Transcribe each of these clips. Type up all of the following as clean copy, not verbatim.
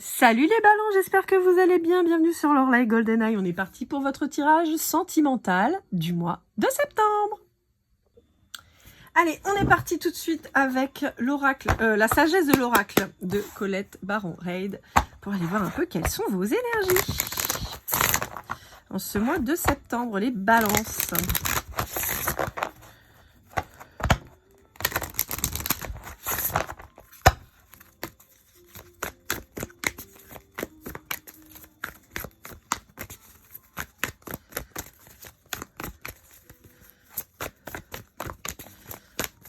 Salut les ballons, j'espère que vous allez bien. Bienvenue sur l'Orlaï GoldenEye. On est parti pour votre tirage sentimental du mois de septembre. Allez, on est parti tout de suite avec l'oracle, la sagesse de l'oracle de Colette Baron-Reid pour aller voir un peu quelles sont vos énergies en ce mois de septembre, les balances.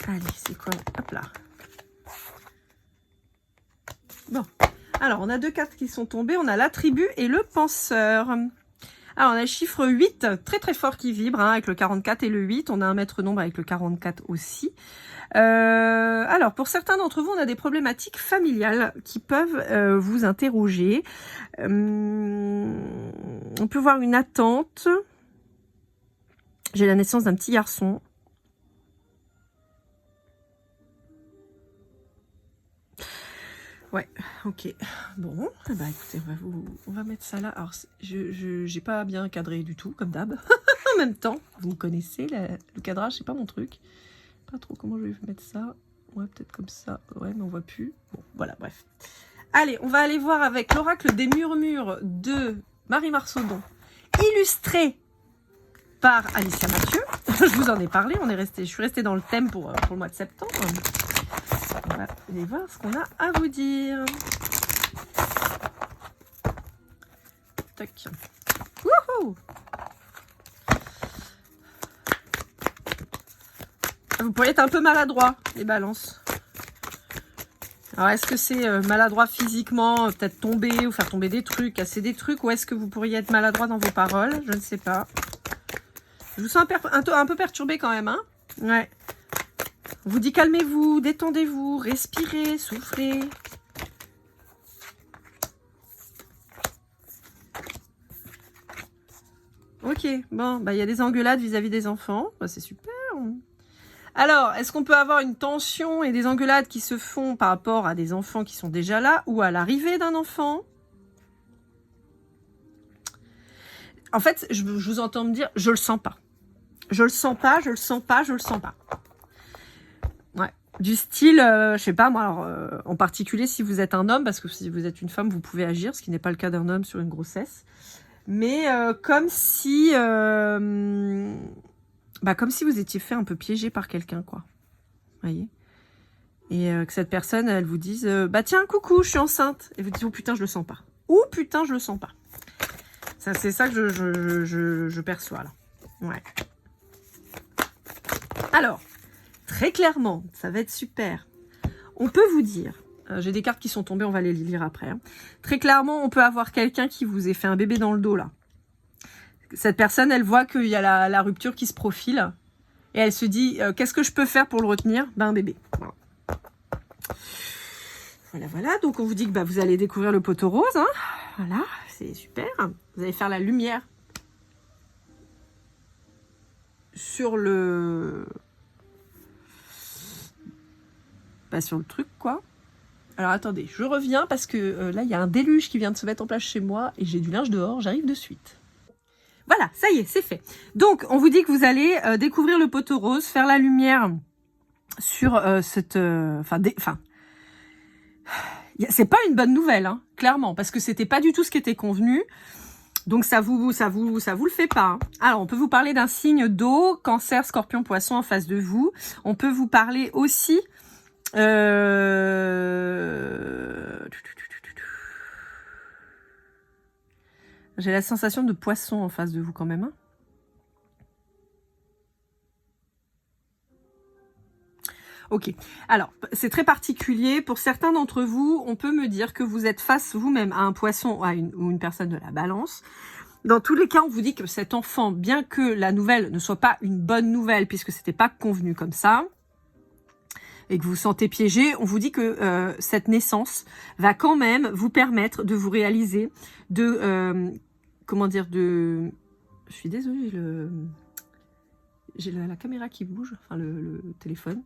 Allez, c'est quoi? Hop là. Bon. Alors, on a deux cartes qui sont tombées. On a l'attribut et le penseur. Alors, on a le chiffre 8, très très fort qui vibre, hein, avec le 44 et le 8. On a un maître nombre avec le 44 aussi. Alors, pour certains d'entre vous, on a des problématiques familiales qui peuvent vous interroger. On peut voir une attente. J'ai la naissance d'un petit garçon. Ouais, ok. Bon, bah écoutez, on va mettre ça là. Alors, j'ai pas bien cadré du tout, comme d'hab. En même temps, vous connaissez, le cadrage, c'est pas mon truc. Pas trop comment je vais mettre ça. Ouais, peut-être comme ça. Ouais, mais on voit plus. Bon, voilà, bref. Allez, on va aller voir avec l'oracle des murmures de Marie Marsaudon, illustré par Alicia Mathieu. Je vous en ai parlé, je suis restée dans le thème pour le mois de septembre. On va aller voir ce qu'on a à vous dire. Tac. Wouhou! Vous pourriez être un peu maladroit, les balances. Alors, est-ce que c'est maladroit physiquement, peut-être tomber ou faire tomber des trucs, casser des trucs, ou est-ce que vous pourriez être maladroit dans vos paroles? Je ne sais pas. Je vous sens un peu perturbé quand même, hein? Ouais. On vous dit calmez-vous, détendez-vous, respirez, soufflez. Ok, bon, bah il y a des engueulades vis-à-vis des enfants, bah, c'est super. Alors, est-ce qu'on peut avoir une tension et des engueulades qui se font par rapport à des enfants qui sont déjà là ou à l'arrivée d'un enfant? En fait, je vous entends me dire, je le sens pas. Je le sens pas, je le sens pas, je le sens pas. Ouais. Du style, je sais pas moi, alors, en particulier si vous êtes un homme, parce que si vous êtes une femme, vous pouvez agir, ce qui n'est pas le cas d'un homme sur une grossesse. Mais comme si vous étiez fait un peu piéger par quelqu'un, quoi. Vous voyez? Et que cette personne, elle vous dise, bah tiens, coucou, je suis enceinte. Et vous dites, oh putain, je le sens pas. Oh putain, je le sens pas. C'est ça que je perçois, là. Ouais. Alors, très clairement, ça va être super. On peut vous dire, j'ai des cartes qui sont tombées, on va les lire après. Hein. Très clairement, on peut avoir quelqu'un qui vous ait fait un bébé dans le dos, là. Cette personne, elle voit qu'il y a la rupture qui se profile. Et elle se dit, qu'est-ce que je peux faire pour le retenir? Ben, un bébé. Voilà. Donc, on vous dit que bah, vous allez découvrir le poteau rose. Hein. Voilà, c'est super. Vous allez faire la lumière sur le... Bah, sur le truc, quoi. Alors, attendez, je reviens parce que là, il y a un déluge qui vient de se mettre en place chez moi et j'ai du linge dehors. J'arrive de suite. Voilà, ça y est, c'est fait. Donc, on vous dit que vous allez découvrir le poteau rose, faire la lumière sur cette... c'est pas une bonne nouvelle, hein, clairement, parce que c'était pas du tout ce qui était convenu. Donc, ça vous le fait pas. Hein. Alors, on peut vous parler d'un signe d'eau, cancer, scorpion, poisson en face de vous. On peut vous parler aussi... J'ai la sensation de poisson en face de vous quand même. Hein. Ok. Alors, c'est très particulier. Pour certains d'entre vous, on peut me dire que vous êtes face vous-même à un poisson ou une personne de la balance. Dans tous les cas, on vous dit que cet enfant, bien que la nouvelle ne soit pas une bonne nouvelle, puisque c'était pas convenu comme ça, et que vous vous sentez piégé, on vous dit que cette naissance va quand même vous permettre de vous réaliser, comment dire, je suis désolée, j'ai la caméra qui bouge, enfin le téléphone.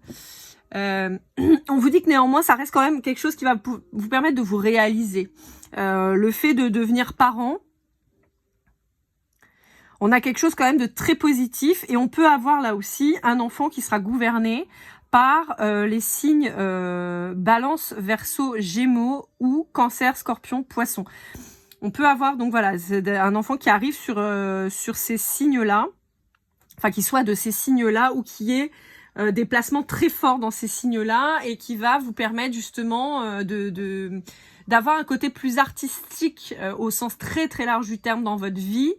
On vous dit que néanmoins, ça reste quand même quelque chose qui va vous permettre de vous réaliser. le fait de devenir parent, on a quelque chose quand même de très positif et on peut avoir là aussi un enfant qui sera gouverné par les signes Balance, Verseau, Gémeaux ou Cancer, Scorpion, Poisson. On peut avoir donc voilà un enfant qui arrive sur ces signes-là, enfin qui soit de ces signes-là ou qui ait des placements très forts dans ces signes-là et qui va vous permettre justement d'avoir un côté plus artistique au sens très très large du terme dans votre vie,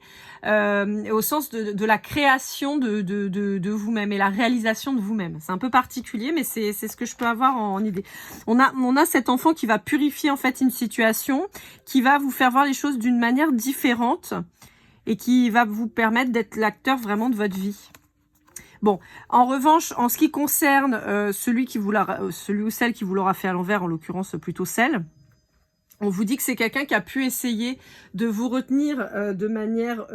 au sens de la création de vous-même et la réalisation de vous-même. C'est un peu particulier, mais c'est ce que je peux avoir en idée. On a cet enfant qui va purifier en fait une situation, qui va vous faire voir les choses d'une manière différente et qui va vous permettre d'être l'acteur vraiment de votre vie. Bon, en revanche, en ce qui concerne celui ou celle qui vous l'aura fait à l'envers, en l'occurrence plutôt celle, on vous dit que c'est quelqu'un qui a pu essayer de vous retenir de manière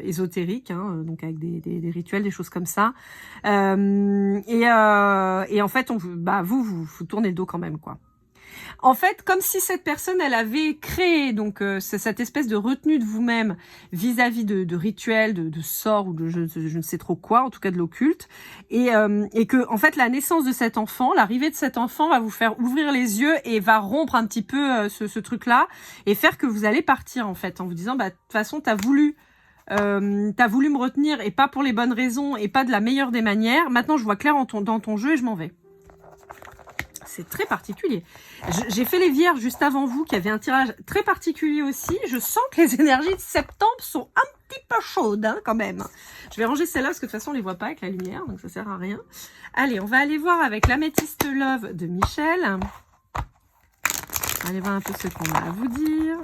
ésotérique, hein, donc avec des rituels, des choses comme ça. Et en fait, vous tournez le dos quand même, quoi. En fait, comme si cette personne, elle avait créé donc cette espèce de retenue de vous-même vis-à-vis de rituels, de sorts ou de je ne sais trop quoi, en tout cas de l'occulte, et que en fait la naissance de cet enfant, l'arrivée de cet enfant va vous faire ouvrir les yeux et va rompre un petit peu ce truc-là et faire que vous allez partir en fait en vous disant bah de toute façon t'as voulu me retenir et pas pour les bonnes raisons et pas de la meilleure des manières. Maintenant je vois clair dans ton jeu et je m'en vais. C'est très particulier. J'ai fait les vierges juste avant vous, qui avaient un tirage très particulier aussi. Je sens que les énergies de septembre sont un petit peu chaudes, hein, quand même. Je vais ranger celle-là, parce que de toute façon, on les voit pas avec la lumière, donc ça sert à rien. Allez, on va aller voir avec l'améthyste Love de Michel. On va aller voir un peu ce qu'on a à vous dire.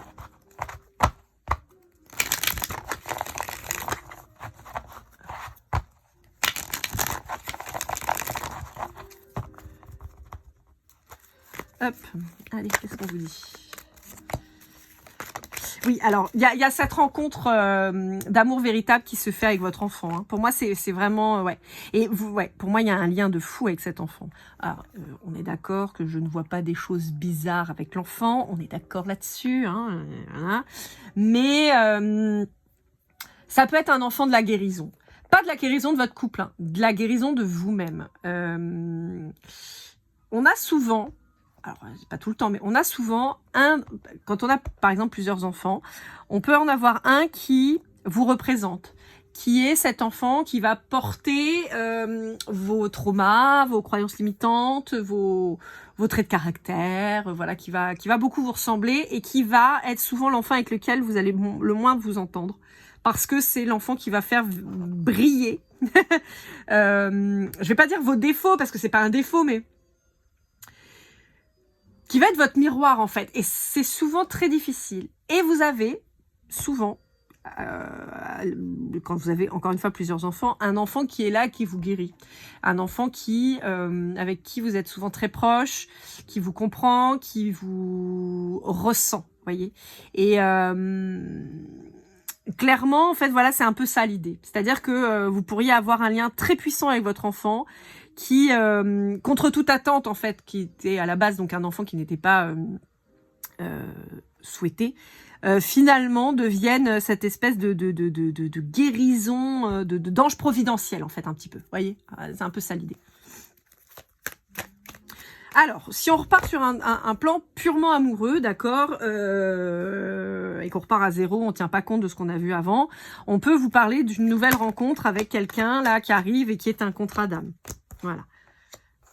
Hop, allez, qu'est-ce qu'on vous dit? Oui, alors, il y a cette rencontre d'amour véritable qui se fait avec votre enfant. Hein. Pour moi, c'est vraiment... ouais. Et pour moi, il y a un lien de fou avec cet enfant. Alors, on est d'accord que je ne vois pas des choses bizarres avec l'enfant. On est d'accord là-dessus. Hein, voilà. Mais ça peut être un enfant de la guérison. Pas de la guérison de votre couple, hein, de la guérison de vous-même. On a souvent... alors pas tout le temps, mais on a souvent quand on a par exemple plusieurs enfants, on peut en avoir un qui vous représente, qui est cet enfant qui va porter vos traumas, vos croyances limitantes, vos traits de caractère, voilà, qui va beaucoup vous ressembler et qui va être souvent l'enfant avec lequel vous allez le moins vous entendre, parce que c'est l'enfant qui va faire briller. Je vais pas dire vos défauts parce que c'est pas un défaut, mais qui va être votre miroir en fait, et c'est souvent très difficile. Et vous avez souvent, quand vous avez encore une fois plusieurs enfants, un enfant qui est là, qui vous guérit, un enfant avec qui vous êtes souvent très proche, qui vous comprend, qui vous ressent, voyez. Et clairement, en fait, voilà, c'est un peu ça l'idée. C'est-à-dire que vous pourriez avoir un lien très puissant avec votre enfant, qui, contre toute attente, en fait, qui était à la base donc un enfant qui n'était pas souhaité, finalement devienne cette espèce de guérison, d'ange providentiel, en fait, un petit peu. Vous voyez, c'est un peu ça l'idée. Alors, si on repart sur un plan purement amoureux, d'accord, et qu'on repart à zéro, on tient pas compte de ce qu'on a vu avant, on peut vous parler d'une nouvelle rencontre avec quelqu'un là qui arrive et qui est un contrat d'âme. Voilà.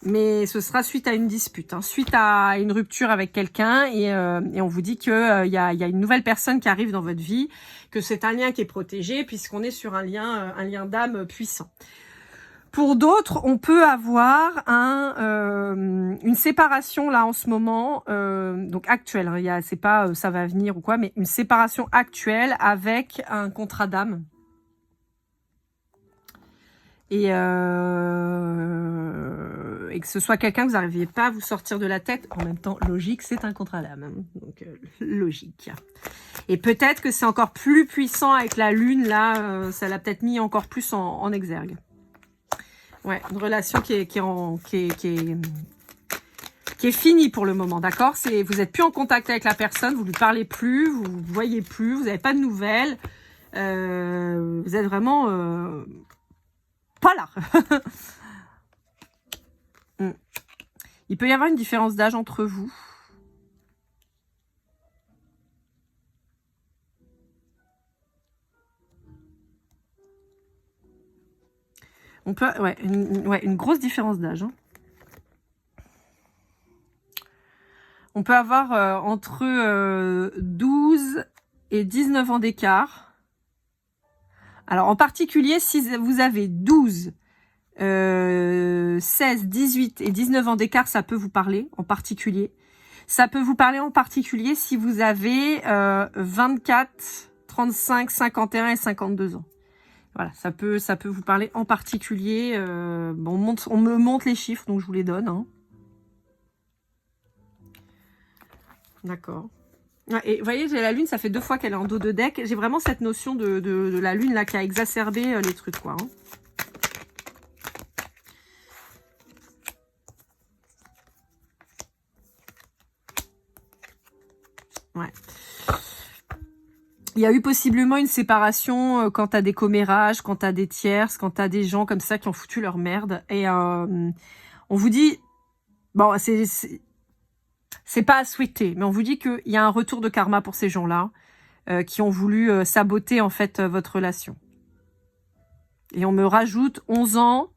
Mais ce sera suite à une dispute, hein, suite à une rupture avec quelqu'un, et on vous dit que y a une nouvelle personne qui arrive dans votre vie, que c'est un lien qui est protégé puisqu'on est sur un lien d'âme puissant. Pour d'autres, on peut avoir une séparation là en ce moment, donc actuelle. Hein, c'est pas ça va venir ou quoi, mais une séparation actuelle avec un contrat d'âme. Et que ce soit quelqu'un que vous n'arriviez pas à vous sortir de la tête. En même temps, logique, c'est un contrat d'âme. Hein, donc, logique. Et peut-être que c'est encore plus puissant avec la lune. Là, ça l'a peut-être mis encore plus en exergue. Ouais, une relation qui est qui est fini pour le moment, d'accord? Vous n'êtes plus en contact avec la personne, vous lui parlez plus, vous ne voyez plus, vous n'avez pas de nouvelles. Vous êtes vraiment pas là. Il peut y avoir une différence d'âge entre vous. On peut, ouais, une grosse différence d'âge. Hein. On peut avoir entre 12 et 19 ans d'écart. Alors, en particulier, si vous avez 12, 16, 18 et 19 ans d'écart, ça peut vous parler en particulier. Ça peut vous parler en particulier si vous avez 24, 35, 51 et 52 ans. Voilà, ça peut vous parler en particulier. Bon, on me montre les chiffres, donc je vous les donne. Hein. D'accord. Et vous voyez, j'ai la lune, ça fait 2 fois qu'elle est en dos de deck. J'ai vraiment cette notion de la lune là qui a exacerbé les trucs, quoi. Hein. Ouais. Il y a eu possiblement une séparation quand t'as des commérages, quand t'as des tierces, quand t'as des gens comme ça qui ont foutu leur merde. Et on vous dit, bon, c'est pas à souhaiter, mais on vous dit qu'il y a un retour de karma pour ces gens-là qui ont voulu saboter en fait votre relation. Et on me rajoute 11 ans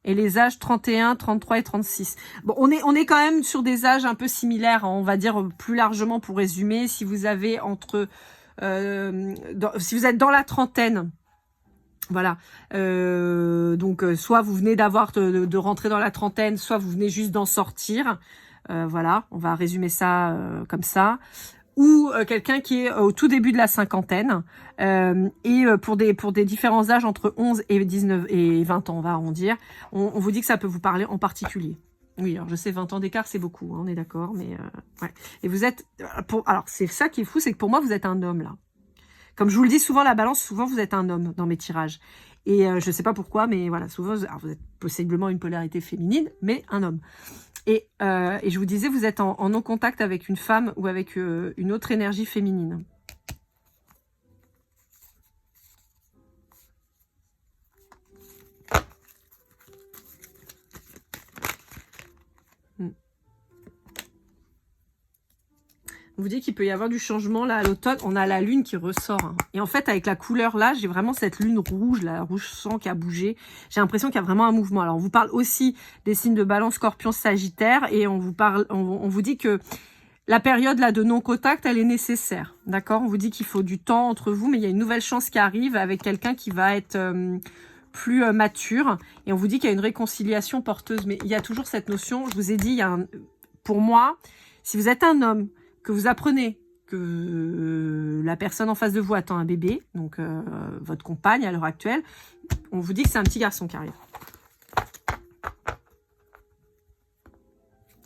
et les âges 31, 33 et 36. Bon, on est quand même sur des âges un peu similaires, hein, on va dire plus largement pour résumer. Si vous avez entre... si vous êtes dans la trentaine, voilà, donc soit vous venez de rentrer dans la trentaine, soit vous venez juste d'en sortir, voilà, on va résumer ça comme ça, ou quelqu'un qui est au tout début de la cinquantaine, et pour des différents âges entre 11 et 19 et 20 ans, on va arrondir, on vous dit que ça peut vous parler en particulier. Oui, alors je sais, 20 ans d'écart, c'est beaucoup, hein, on est d'accord, mais ouais. Et vous êtes... alors, c'est ça qui est fou, c'est que pour moi, vous êtes un homme, là. Comme je vous le dis souvent, la balance, souvent, vous êtes un homme dans mes tirages. Et je sais pas pourquoi, mais voilà, souvent, alors, vous êtes possiblement une polarité féminine, mais un homme. Et je vous disais, vous êtes en non-contact avec une femme ou avec une autre énergie féminine. On vous dit qu'il peut y avoir du changement là à l'automne. On a la lune qui ressort. Hein. Et en fait, avec la couleur là, j'ai vraiment cette lune rouge, la rouge sang qui a bougé. J'ai l'impression qu'il y a vraiment un mouvement. Alors, on vous parle aussi des signes de Balance, Scorpion, Sagittaire. Et on vous dit que la période là de non-contact, elle est nécessaire. D'accord? On vous dit qu'il faut du temps entre vous, mais il y a une nouvelle chance qui arrive avec quelqu'un qui va être plus mature. Et on vous dit qu'il y a une réconciliation porteuse. Mais il y a toujours cette notion, je vous ai dit, il y a pour moi, si vous êtes un homme, que vous apprenez que la personne en face de vous attend un bébé, donc votre compagne à l'heure actuelle, on vous dit que c'est un petit garçon qui arrive.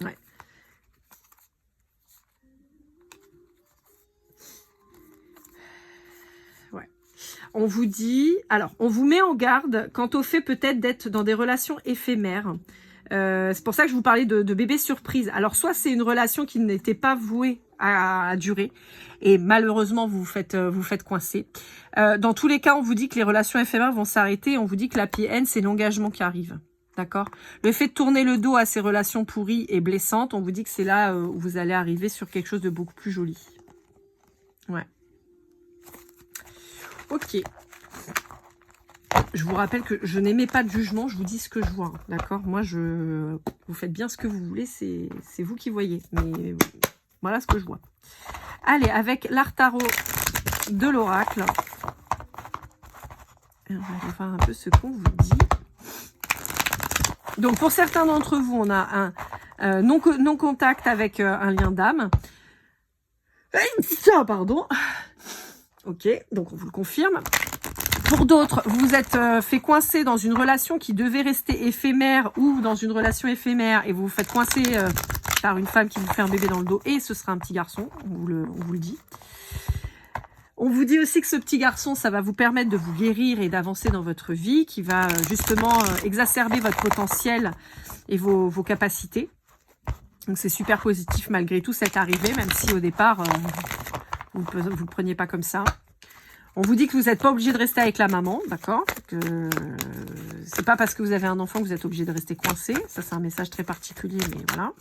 Ouais. Ouais. On vous dit, alors, on vous met en garde quant au fait peut-être d'être dans des relations éphémères. C'est pour ça que je vous parlais de bébé surprise. Alors, soit c'est une relation qui n'était pas vouée à durer et malheureusement vous vous faites coincer. Dans tous les cas, on vous dit que les relations éphémères vont s'arrêter. On vous dit que la PN, c'est l'engagement qui arrive. D'accord? Le fait de tourner le dos à ces relations pourries et blessantes, on vous dit que c'est là où vous allez arriver sur quelque chose de beaucoup plus joli. Ouais. Ok. Je vous rappelle que je n'émets pas de jugement, je vous dis ce que je vois, d'accord? Moi, vous faites bien ce que vous voulez, c'est vous qui voyez, mais voilà ce que je vois. Allez, avec l'art tarot de l'oracle, on va aller voir un peu ce qu'on vous dit. Donc, pour certains d'entre vous, on a un non-contact avec un lien d'âme. Pardon. Ok, donc on vous le confirme. Pour d'autres, vous vous êtes fait coincer dans une relation qui devait rester éphémère ou dans une relation éphémère et vous vous faites coincer par une femme qui vous fait un bébé dans le dos et ce sera un petit garçon, on vous le dit. On vous dit aussi que ce petit garçon, ça va vous permettre de vous guérir et d'avancer dans votre vie, qui va justement exacerber votre potentiel et vos capacités. Donc c'est super positif malgré tout cette arrivée, même si au départ, vous ne le preniez pas comme ça. On vous dit que vous n'êtes pas obligé de rester avec la maman, d'accord? Que c'est pas parce que vous avez un enfant que vous êtes obligé de rester coincé. Ça, c'est un message très particulier, mais voilà.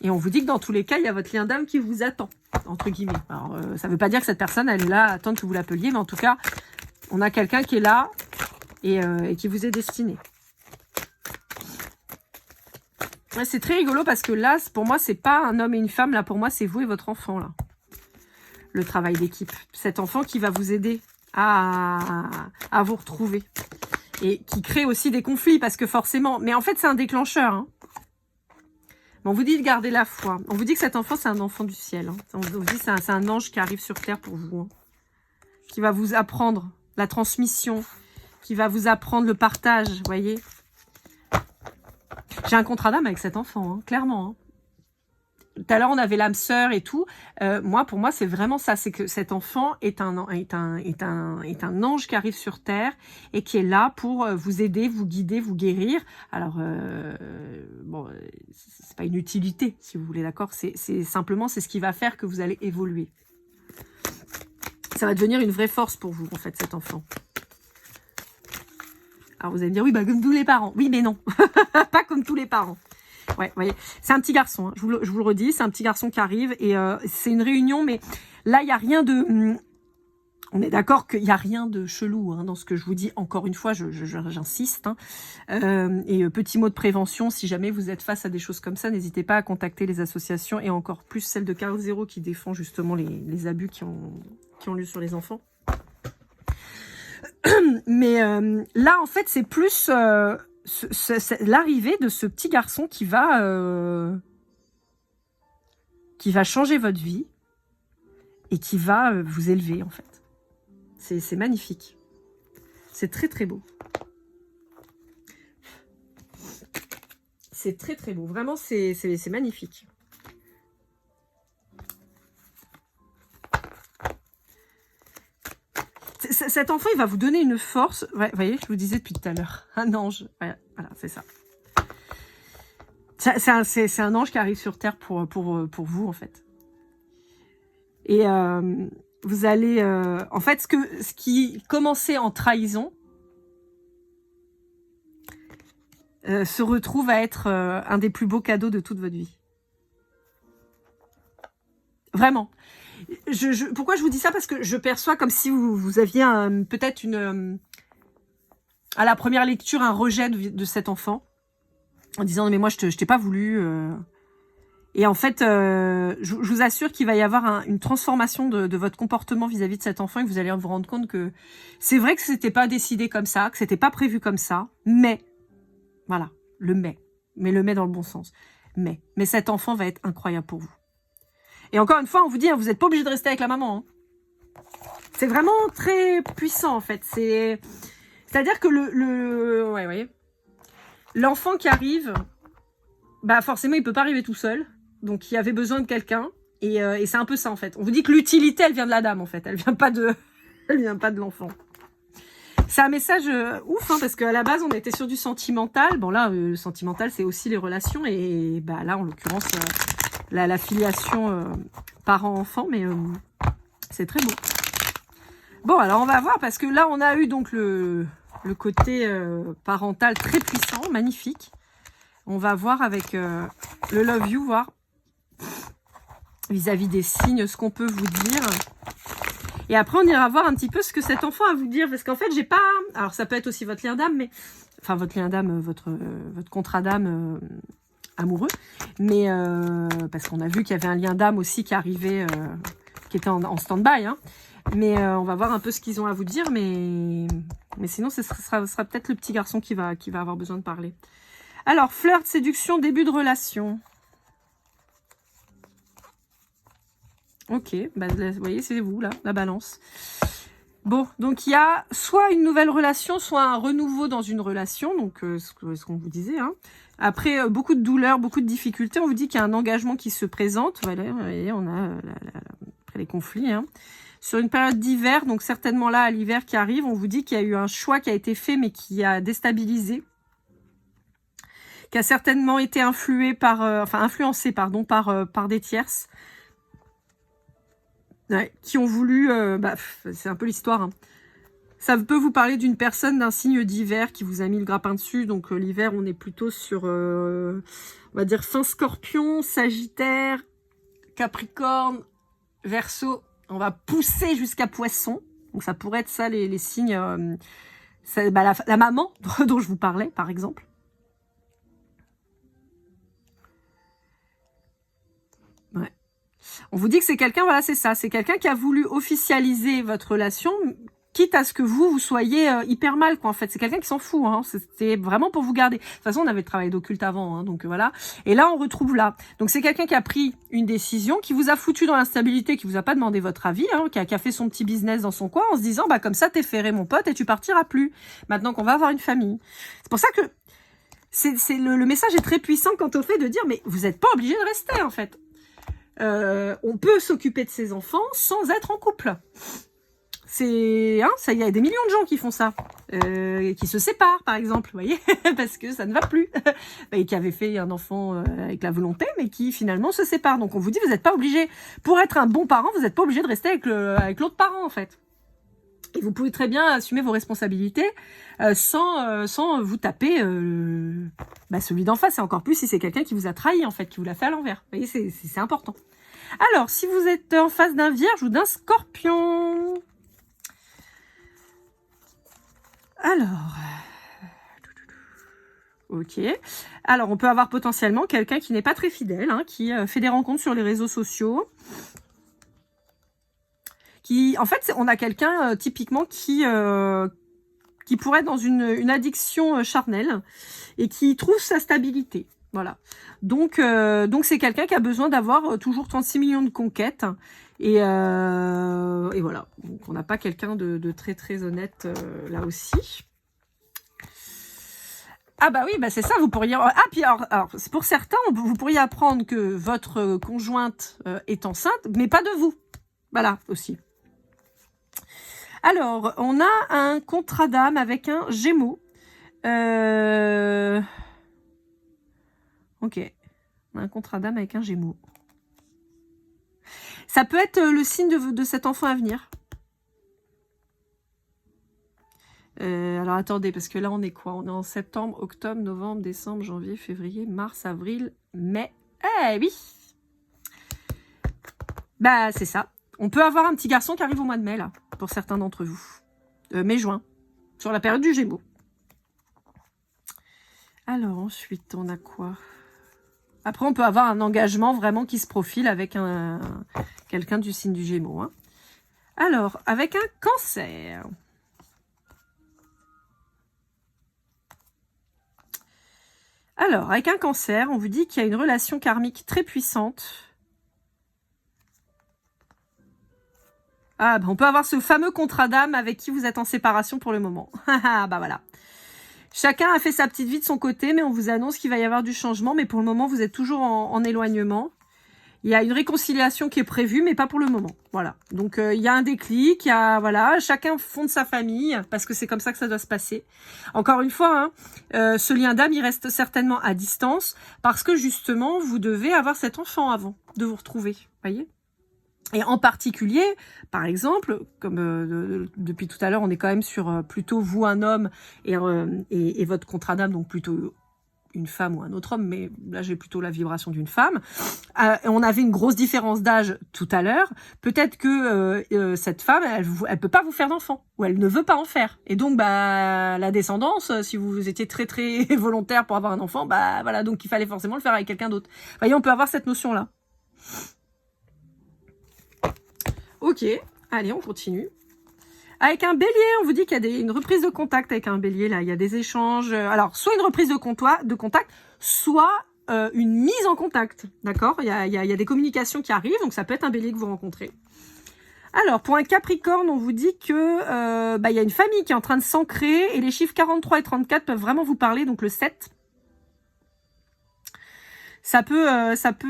Et on vous dit que dans tous les cas, il y a votre lien d'âme qui vous attend, entre guillemets. Alors, ça ne veut pas dire que cette personne, elle est là à attendre que vous l'appeliez, mais en tout cas, on a quelqu'un qui est là et qui vous est destiné. Ouais, c'est très rigolo parce que là, pour moi, c'est pas un homme et une femme. Là, pour moi, c'est vous et votre enfant, là. Le travail d'équipe. Cet enfant qui va vous aider à vous retrouver. Et qui crée aussi des conflits parce que forcément... Mais en fait, c'est un déclencheur. Hein. On vous dit de garder la foi. On vous dit que cet enfant, c'est un enfant du ciel. Hein. On vous dit que c'est un ange qui arrive sur terre pour vous. Hein. Qui va vous apprendre la transmission. Qui va vous apprendre le partage, vous voyez. J'ai un contrat d'âme avec cet enfant, hein, clairement. Hein. Tout à l'heure, on avait l'âme sœur et tout. Pour moi, c'est vraiment ça. C'est que cet enfant est un ange qui arrive sur Terre et qui est là pour vous aider, vous guider, vous guérir. Alors, bon, c'est pas une utilité, si vous voulez, d'accord. C'est simplement, c'est ce qui va faire que vous allez évoluer. Ça va devenir une vraie force pour vous, en fait, cet enfant. Alors, vous allez me dire, oui, bah, comme tous les parents. Oui, mais non. Pas comme tous les parents. Ouais, vous voyez, c'est un petit garçon, hein. Je vous le redis, c'est un petit garçon qui arrive et c'est une réunion, mais là, il n'y a rien de... On est d'accord qu'il n'y a rien de chelou hein, dans ce que je vous dis. Encore une fois, j'insiste. Hein. Petit mot de prévention, si jamais vous êtes face à des choses comme ça, n'hésitez pas à contacter les associations et encore plus celle de Carl Zero qui défend justement les abus qui ont lieu sur les enfants. Mais là, en fait, c'est plus... l'arrivée de ce petit garçon qui va changer votre vie et qui va vous élever en fait. C'est magnifique. C'est très très beau. C'est très très beau. Vraiment, c'est magnifique. Cet enfant, il va vous donner une force. Ouais, vous voyez, je vous disais depuis tout à l'heure. Un ange. Ouais, voilà, c'est ça. C'est un ange qui arrive sur Terre pour vous, en fait. Et vous allez... en fait, ce qui commençait en trahison se retrouve à être un des plus beaux cadeaux de toute votre vie. Vraiment. Pourquoi je vous dis ça? Parce que je perçois comme si vous aviez peut-être à la première lecture un rejet de cet enfant en disant mais moi je t'ai pas voulu et en fait je vous assure qu'il va y avoir une transformation de votre comportement vis-à-vis de cet enfant et que vous allez vous rendre compte que c'est vrai que c'était pas décidé comme ça, que c'était pas prévu comme ça, mais voilà, le mais le mais dans le bon sens, mais cet enfant va être incroyable pour vous. Et encore une fois, on vous dit, hein, vous n'êtes pas obligé de rester avec la maman. Hein. C'est vraiment très puissant, en fait. C'est-à-dire que l'enfant qui arrive, bah forcément, il peut pas arriver tout seul. Donc, il avait besoin de quelqu'un. Et c'est un peu ça, en fait. On vous dit que l'utilité, elle vient de la dame, en fait. Elle vient pas de l'enfant. C'est un message ouf, hein, parce qu'à la base, on était sur du sentimental. Bon, là, le sentimental, c'est aussi les relations. Et bah là, en l'occurrence... la filiation parent-enfant, mais c'est très beau. Bon, alors on va voir, parce que là, on a eu donc le côté parental très puissant, magnifique. On va voir avec le Love You, voir vis-à-vis des signes, ce qu'on peut vous dire. Et après, on ira voir un petit peu ce que cet enfant a à vous dire, parce qu'en fait, j'ai pas... Alors, ça peut être aussi votre lien d'âme, mais... Enfin, votre lien d'âme, votre contrat d'âme... amoureux, mais parce qu'on a vu qu'il y avait un lien d'âme aussi qui arrivait, qui était en stand-by, hein. Mais on va voir un peu ce qu'ils ont à vous dire, mais sinon ce sera peut-être le petit garçon qui va avoir besoin de parler. Alors, flirt, séduction, début de relation. Ok, bah, vous voyez, c'est vous là, la balance. Bon, donc il y a soit une nouvelle relation, soit un renouveau dans une relation, donc ce qu'on vous disait, hein. Après, beaucoup de douleurs, beaucoup de difficultés, on vous dit qu'il y a un engagement qui se présente. Voilà, vous voyez, on a après les conflits. Hein. Sur une période d'hiver, donc certainement là, à l'hiver qui arrive, on vous dit qu'il y a eu un choix qui a été fait, mais qui a déstabilisé, qui a certainement été influé par, influencé, pardon, par des tierces. Ouais, qui ont voulu, c'est un peu l'histoire, hein. Ça peut vous parler d'une personne d'un signe d'hiver qui vous a mis le grappin dessus. Donc l'hiver, on est plutôt sur, on va dire, fin Scorpion, Sagittaire, Capricorne, Verseau. On va pousser jusqu'à Poisson. Donc ça pourrait être ça, les signes. La maman dont je vous parlais, par exemple. Ouais. On vous dit que c'est quelqu'un, voilà, c'est ça. C'est quelqu'un qui a voulu officialiser votre relation, quitte à ce que vous soyez hyper mal, quoi, en fait. C'est quelqu'un qui s'en fout, hein. C'était vraiment pour vous garder. De toute façon, on avait le travail d'occulte avant, hein, donc voilà. Et là, on retrouve là. Donc, c'est quelqu'un qui a pris une décision, qui vous a foutu dans l'instabilité, qui vous a pas demandé votre avis, hein, qui a fait son petit business dans son coin en se disant, comme ça, t'es ferré, mon pote, et tu partiras plus. Maintenant qu'on va avoir une famille. C'est pour ça que le message est très puissant quant au fait de dire, mais vous n'êtes pas obligé de rester, en fait. On peut s'occuper de ses enfants sans être en couple. Ça, il y a des millions de gens qui font ça, qui se séparent, par exemple, vous voyez, parce que ça ne va plus, et qui avaient fait un enfant avec la volonté, mais qui finalement se séparent. Donc on vous dit, vous n'êtes pas obligé, pour être un bon parent, vous n'êtes pas obligé de rester avec l'autre parent, en fait. Et vous pouvez très bien assumer vos responsabilités sans vous taper celui d'en face, et encore plus si c'est quelqu'un qui vous a trahi, en fait, qui vous l'a fait à l'envers. Vous voyez, c'est important. Alors, si vous êtes en face d'un Vierge ou d'un Scorpion... Alors, ok. Alors, on peut avoir potentiellement quelqu'un qui n'est pas très fidèle, hein, qui fait des rencontres sur les réseaux sociaux. En fait, on a quelqu'un typiquement qui pourrait être dans une addiction charnelle et qui trouve sa stabilité. Voilà. Donc c'est quelqu'un qui a besoin d'avoir toujours 36 millions de conquêtes. Et voilà. Donc, on n'a pas quelqu'un de très, très honnête là aussi. Ah bah oui, c'est ça, vous pourriez... Ah, puis alors pour certains, vous pourriez apprendre que votre conjointe est enceinte, mais pas de vous. Voilà, aussi. Alors, on a un contrat d'âme avec un Gémeaux. Ok. On a un contrat d'âme avec un Gémeaux. Ça peut être le signe de cet enfant à venir. Alors attendez, parce que là on est quoi? On est en septembre, octobre, novembre, décembre, janvier, février, mars, avril, mai. Eh oui! C'est ça. On peut avoir un petit garçon qui arrive au mois de mai, là, pour certains d'entre vous. Mai-juin, sur la période du Gémeaux. Alors ensuite, on a quoi? Après, on peut avoir un engagement vraiment qui se profile avec quelqu'un du signe du Gémeaux. Hein. Alors, avec un Cancer. Alors, avec un Cancer, on vous dit qu'il y a une relation karmique très puissante. Ah, on peut avoir ce fameux contrat d'âme avec qui vous êtes en séparation pour le moment. Voilà. Chacun a fait sa petite vie de son côté, mais on vous annonce qu'il va y avoir du changement. Mais pour le moment, vous êtes toujours en éloignement. Il y a une réconciliation qui est prévue, mais pas pour le moment. Voilà. Donc, il y a un déclic, chacun fonde sa famille, parce que c'est comme ça que ça doit se passer. Encore une fois, ce lien d'âme, il reste certainement à distance, parce que justement, vous devez avoir cet enfant avant de vous retrouver. Voyez ? Et en particulier, par exemple, comme depuis tout à l'heure, on est quand même sur plutôt vous, un homme, et votre contrat d'âme, donc plutôt une femme ou un autre homme, mais là j'ai plutôt la vibration d'une femme. On avait une grosse différence d'âge tout à l'heure. Peut-être que cette femme, elle peut pas vous faire d'enfant, ou elle ne veut pas en faire. Et donc, la descendance, si vous étiez très très volontaire pour avoir un enfant, voilà, donc il fallait forcément le faire avec quelqu'un d'autre. Vous voyez, on peut avoir cette notion-là. Ok, allez, on continue. Avec un bélier, on vous dit qu'il y a une reprise de contact avec un bélier. Là, il y a des échanges. Alors, soit une reprise de contact, soit une mise en contact. D'accord ? Il y a des communications qui arrivent, donc ça peut être un bélier que vous rencontrez. Alors, pour un Capricorne, on vous dit que il y a une famille qui est en train de s'ancrer et les chiffres 43 et 34 peuvent vraiment vous parler, donc le 7. Ça peut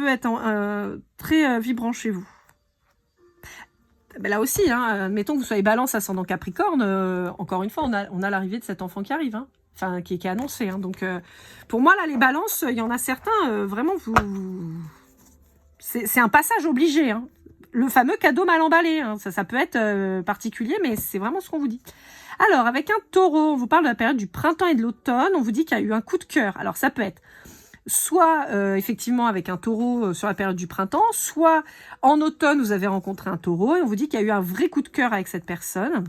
être très vibrant chez vous. Là aussi, mettons que vous soyez Balance ascendant Capricorne, encore une fois, on a l'arrivée de cet enfant qui arrive. Hein. Enfin, qui est annoncé. Hein. Donc, pour moi, là, les balances, il y en a certains, vraiment, c'est un passage obligé. Hein. Le fameux cadeau mal emballé. Hein. Ça peut être particulier, mais c'est vraiment ce qu'on vous dit. Alors, avec un taureau, on vous parle de la période du printemps et de l'automne. On vous dit qu'il y a eu un coup de cœur. Alors, ça peut être soit, effectivement, avec un taureau sur la période du printemps, soit en automne, vous avez rencontré un taureau et on vous dit qu'il y a eu un vrai coup de cœur avec cette personne.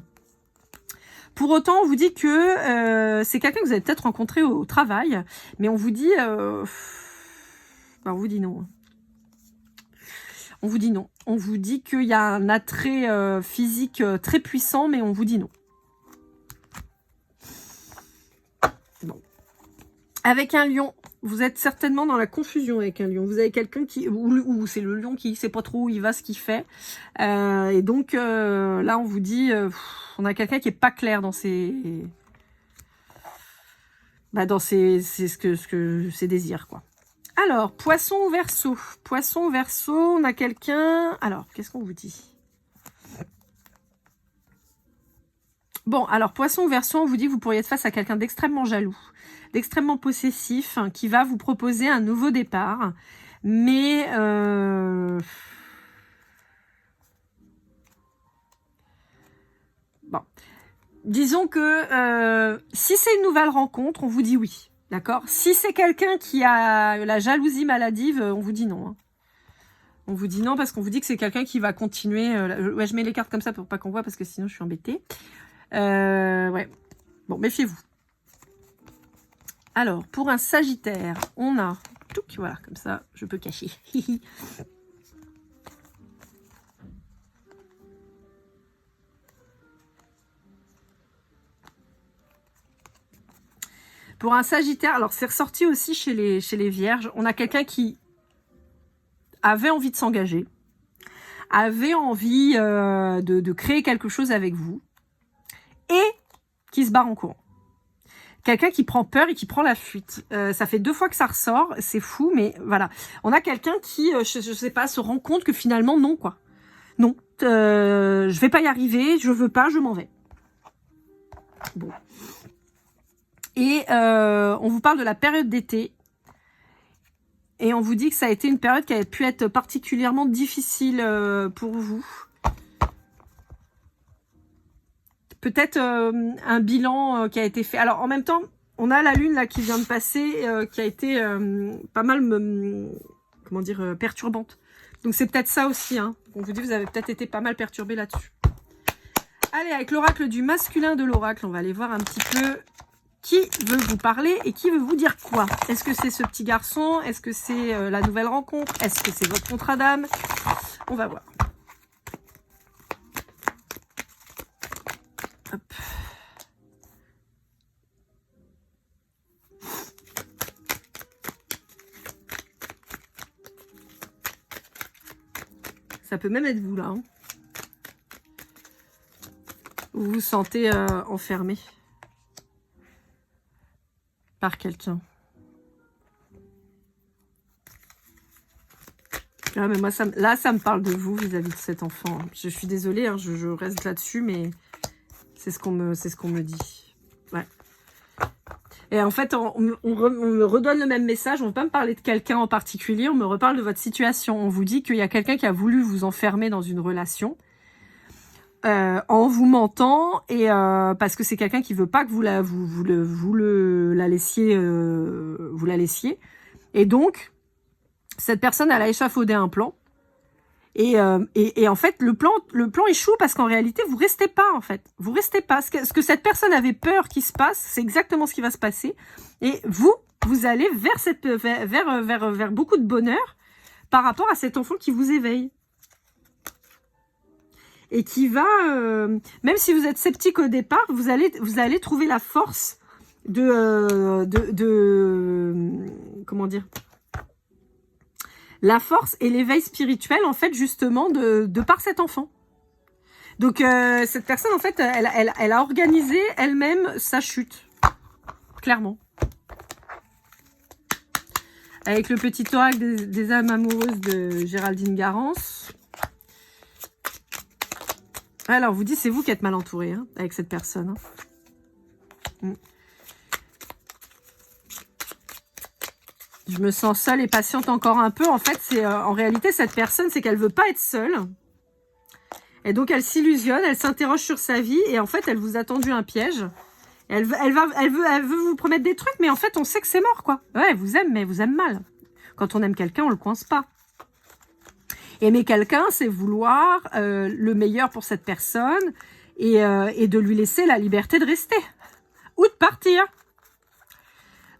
Pour autant, on vous dit que c'est quelqu'un que vous avez peut-être rencontré au travail, mais on vous dit... on vous dit non. On vous dit non. On vous dit qu'il y a un attrait physique très puissant, mais on vous dit non. Bon. Avec un lion, vous êtes certainement dans la confusion avec un lion. Vous avez quelqu'un qui... Ou c'est le lion qui ne sait pas trop où il va, ce qu'il fait. Et donc, là, on vous dit... on a quelqu'un qui est pas clair dans ses... dans ses désirs, quoi. Alors, poisson ou verseau. Poisson ou verseau, on a quelqu'un... Alors, qu'est-ce qu'on vous dit? Bon, alors, poisson ou verseau, on vous dit que vous pourriez être face à quelqu'un d'extrêmement jaloux, d'extrêmement possessif, hein, qui va vous proposer un nouveau départ. Mais... Bon. Disons que si c'est une nouvelle rencontre, on vous dit oui. D'accord? Si c'est quelqu'un qui a la jalousie maladive, on vous dit non. Hein. On vous dit non parce qu'on vous dit que c'est quelqu'un qui va continuer. Ouais, je mets les cartes comme ça pour pas qu'on voit parce que sinon je suis embêtée. Ouais. Bon, méfiez-vous. Alors, pour un Sagittaire, on a... Voilà, comme ça, je peux cacher. Pour un Sagittaire, alors c'est ressorti aussi chez les Vierges, on a quelqu'un qui avait envie de s'engager, avait envie de créer quelque chose avec vous, et qui se barre en courant. Quelqu'un qui prend peur et qui prend la fuite. Ça fait 2 fois que ça ressort, c'est fou, mais voilà. On a quelqu'un qui, je sais pas, se rend compte que finalement, non, quoi. Non, je vais pas y arriver, je veux pas, je m'en vais. Bon. Et on vous parle de la période d'été. Et on vous dit que ça a été une période qui a pu être particulièrement difficile pour vous. Peut-être un bilan qui a été fait. Alors en même temps, on a la lune là qui vient de passer, qui a été pas mal, comment dire, perturbante. Donc c'est peut-être ça aussi. Hein. On vous dit que vous avez peut-être été pas mal perturbé là-dessus. Allez, avec l'oracle du masculin de l'oracle, on va aller voir un petit peu qui veut vous parler et qui veut vous dire quoi. Est-ce que c'est ce petit garçon? Est-ce que c'est la nouvelle rencontre? Est-ce que c'est votre contrat d'âme? On va voir. Hop. Ça peut même être vous là. Hein. Vous vous sentez enfermé par quelqu'un. Ah, mais moi, ça me parle de vous vis-à-vis de cet enfant. Je suis désolée, hein, je reste là-dessus, mais c'est ce qu'on me dit. Ouais. Et en fait, on me redonne le même message. On ne veut pas me parler de quelqu'un en particulier. On me reparle de votre situation. On vous dit qu'il y a quelqu'un qui a voulu vous enfermer dans une relation en vous mentant et parce que c'est quelqu'un qui veut pas que vous la laissiez. Et donc, cette personne, elle a échafaudé un plan. Et en fait, le plan échoue parce qu'en réalité, vous restez pas, en fait. Vous restez pas. Ce que cette personne avait peur qu'il se passe, c'est exactement ce qui va se passer. Et vous allez vers beaucoup de bonheur par rapport à cet enfant qui vous éveille. Et qui va, même si vous êtes sceptique au départ, vous allez trouver la force comment dire, la force et l'éveil spirituel, en fait, justement, de par cet enfant. Donc, cette personne, en fait, elle a organisé elle-même sa chute. Clairement. Avec le petit oracle des âmes amoureuses de Géraldine Garance. Alors, vous dites, c'est vous qui êtes mal entouré, hein, avec cette personne. Hein. Je me sens seule et patiente encore un peu. En fait, c'est en réalité, cette personne, c'est qu'elle veut pas être seule. Et donc, elle s'illusionne, elle s'interroge sur sa vie. Et en fait, elle vous a tendu un piège. Elle veut vous promettre des trucs, mais en fait, on sait que c'est mort, quoi. Ouais, elle vous aime, mais elle vous aime mal. Quand on aime quelqu'un, on le coince pas. Aimer quelqu'un, c'est vouloir le meilleur pour cette personne et de lui laisser la liberté de rester ou de partir.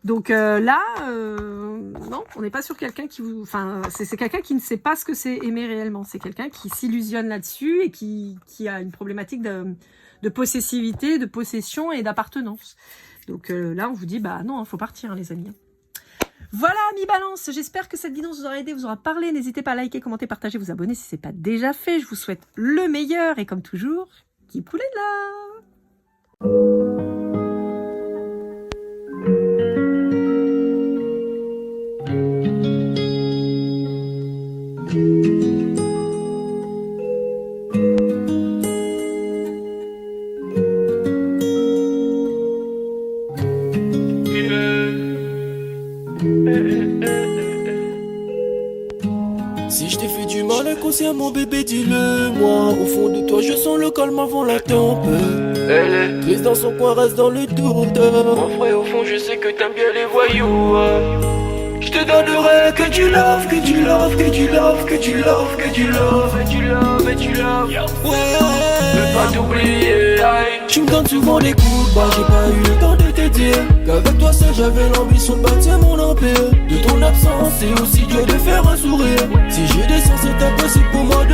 Donc là, non, on n'est pas sur quelqu'un qui vous... Enfin, c'est quelqu'un qui ne sait pas ce que c'est aimer réellement. C'est quelqu'un qui s'illusionne là-dessus et qui a une problématique de possessivité, de possession et d'appartenance. Donc là, on vous dit, bah non, il faut partir, hein, les amis. Voilà, amis Balance, j'espère que cette vidéo vous aura aidé, vous aura parlé. N'hésitez pas à liker, commenter, partager, vous abonner si ce n'est pas déjà fait. Je vous souhaite le meilleur et comme toujours, keep poulet de là. Si je t'ai fait du mal inconsciemment bébé dis-le moi. Au fond de toi je sens le calme avant la tempête. Elle est triste dans son coin, reste dans le doute. Mon frère au fond je sais que t'aimes bien les voyous. Je te donnerai que du love, que du love, que du love, que du love, que du love, et du love, et du love. Ouais, veux pas t'oublier. Tu me donnes souvent des coups de barre, j'ai pas eu le temps de te dire qu'avec toi seul j'avais l'ambition de bâtir mon empire. De ton absence c'est aussi dur de faire un sourire. Si je descends c'est impossible pour moi de